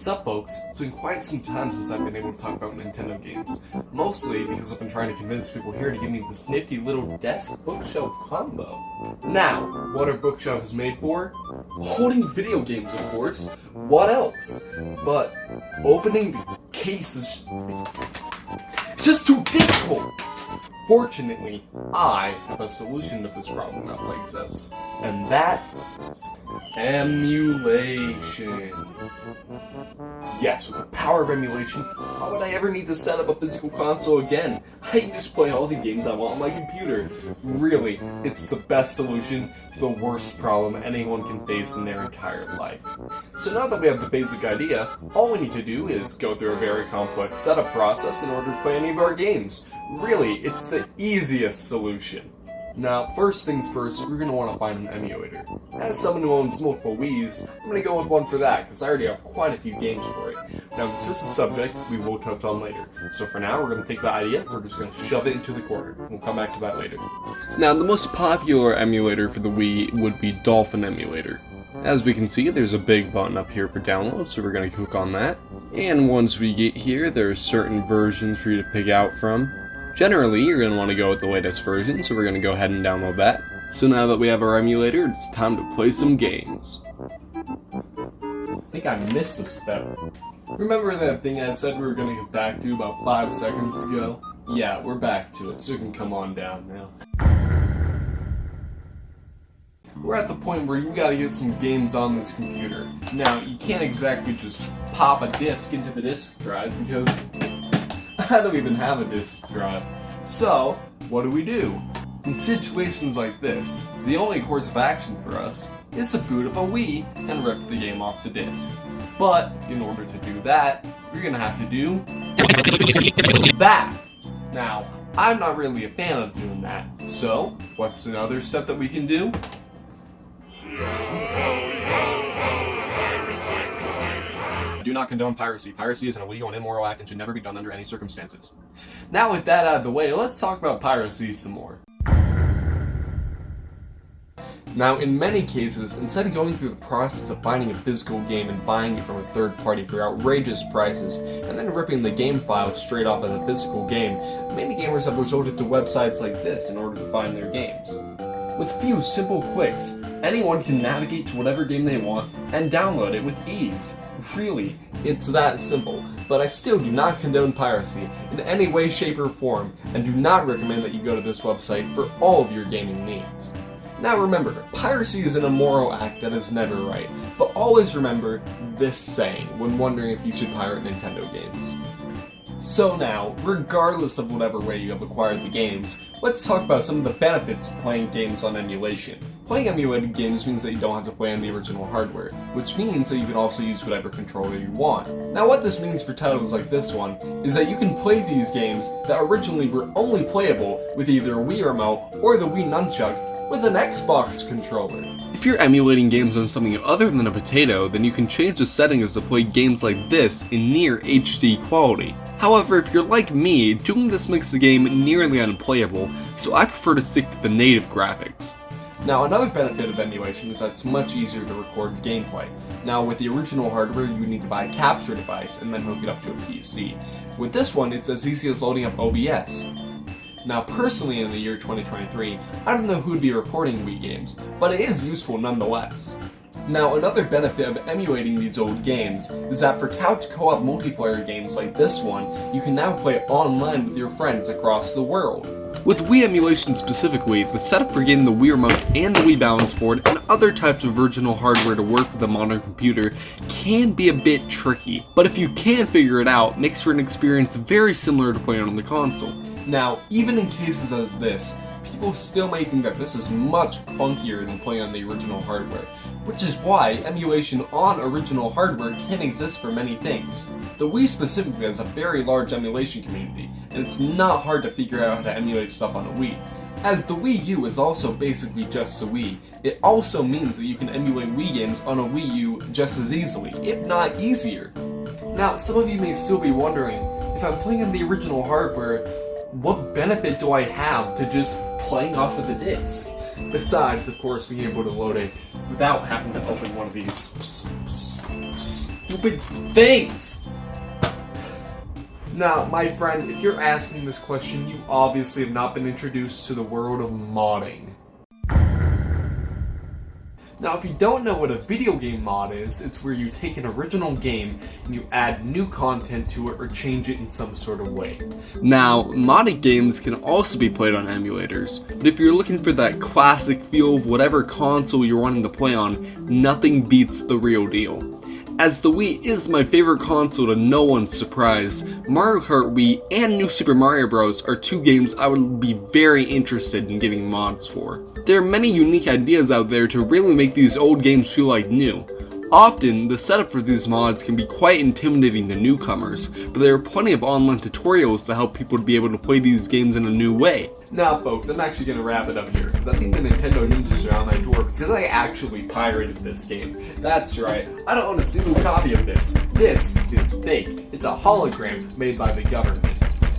Sup folks, it's been quite some time since I've been able to talk about Nintendo games, mostly because I've been trying to convince people here to give me this nifty little desk bookshelf combo. Now, what are bookshelves made for? Holding video games, of course. What else? But opening the case is just too difficult! Fortunately, I have a solution to this problem that plagues us, and that is emulation. Yes, with the power of emulation, why would I ever need to set up a physical console again? I can just play all the games I want on my computer. Really, it's the best solution to the worst problem anyone can face in their entire life. So now that we have the basic idea, all we need to do is go through a very complex setup process in order to play any of our games. Really, it's the easiest solution. Now, first things first, we're going to want to find an emulator. As someone who owns multiple Wiis, I'm going to go with one for that, because I already have quite a few games for it. Now, this is a subject we will touch on later. So for now, we're going to take the idea, we're just going to shove it into the corner. We'll come back to that later. Now, the most popular emulator for the Wii would be Dolphin Emulator. As we can see, there's a big button up here for download, so we're going to click on that. And once we get here, there are certain versions for you to pick out from. Generally, you're going to want to go with the latest version, so we're going to go ahead and download that. So now that we have our emulator, it's time to play some games. I think I missed a step. Remember that thing I said we were going to get back to about 5 seconds ago? Yeah, we're back to it, so you can come on down now. We're at the point where you gotta get some games on this computer. Now, you can't exactly just pop a disc into the disk drive because I don't even have a disk drive. So, what do? In situations like this, the only course of action for us is to boot up a Wii and rip the game off the disc. But, in order to do that, you're gonna have to do that. Now, I'm not really a fan of doing that. So, what's another step that we can do? Do not condone piracy. Piracy is an illegal and immoral act and should never be done under any circumstances. Now with that out of the way, let's talk about piracy some more. Now, in many cases, instead of going through the process of finding a physical game and buying it from a third party for outrageous prices, and then ripping the game file straight off as a physical game, many gamers have resorted to websites like this in order to find their games. With a few simple clicks, anyone can navigate to whatever game they want and download it with ease. Really, it's that simple. But I still do not condone piracy in any way, shape, or form, and do not recommend that you go to this website for all of your gaming needs. Now remember, piracy is an immoral act that is never right, but always remember this saying when wondering if you should pirate Nintendo games. So now, regardless of whatever way you have acquired the games, let's talk about some of the benefits of playing games on emulation. Playing emulated games means that you don't have to play on the original hardware, which means that you can also use whatever controller you want. Now what this means for titles like this one, is that you can play these games that originally were only playable with either a Wii remote or the Wii nunchuck with an Xbox controller. If you're emulating games on something other than a potato, then you can change the settings to play games like this in near HD quality. However, if you're like me, doing this makes the game nearly unplayable, so I prefer to stick to the native graphics. Now, another benefit of emulation is that it's much easier to record gameplay. Now, with the original hardware, you would need to buy a capture device and then hook it up to a PC. With this one, it's as easy as loading up OBS. Now, personally, in the year 2023, I don't know who'd be recording Wii games, but it is useful nonetheless. Now, another benefit of emulating these old games is that for couch co-op multiplayer games like this one, you can now play online with your friends across the world. With Wii emulation specifically, the setup for getting the Wii remote and the Wii balance board and other types of original hardware to work with a modern computer can be a bit tricky, but if you can figure it out, it makes for an experience very similar to playing on the console. Now, even in cases as this, people still may think that this is much clunkier than playing on the original hardware, which is why emulation on original hardware can exist for many things. The Wii specifically has a very large emulation community, and it's not hard to figure out how to emulate stuff on a Wii. As the Wii U is also basically just a Wii, it also means that you can emulate Wii games on a Wii U just as easily, if not easier. Now, some of you may still be wondering, if I'm playing on the original hardware, what benefit do I have to just playing off of the disc? Besides, of course, being able to load it without having to open one of these stupid things. Now, my friend, if you're asking this question, you obviously have not been introduced to the world of modding. Now, if you don't know what a video game mod is, it's where you take an original game and you add new content to it or change it in some sort of way. Now, modded games can also be played on emulators, but if you're looking for that classic feel of whatever console you're wanting to play on, nothing beats the real deal. As the Wii is my favorite console to no one's surprise, Mario Kart Wii and New Super Mario Bros. Are two games I would be very interested in getting mods for. There are many unique ideas out there to really make these old games feel like new. Often, the setup for these mods can be quite intimidating to newcomers, but there are plenty of online tutorials to help people to be able to play these games in a new way. Now folks, I'm actually going to wrap it up here, because I think the Nintendo ninjas are on my door because I actually pirated this game. That's right, I don't own a single copy of this. This is fake. It's a hologram made by the government.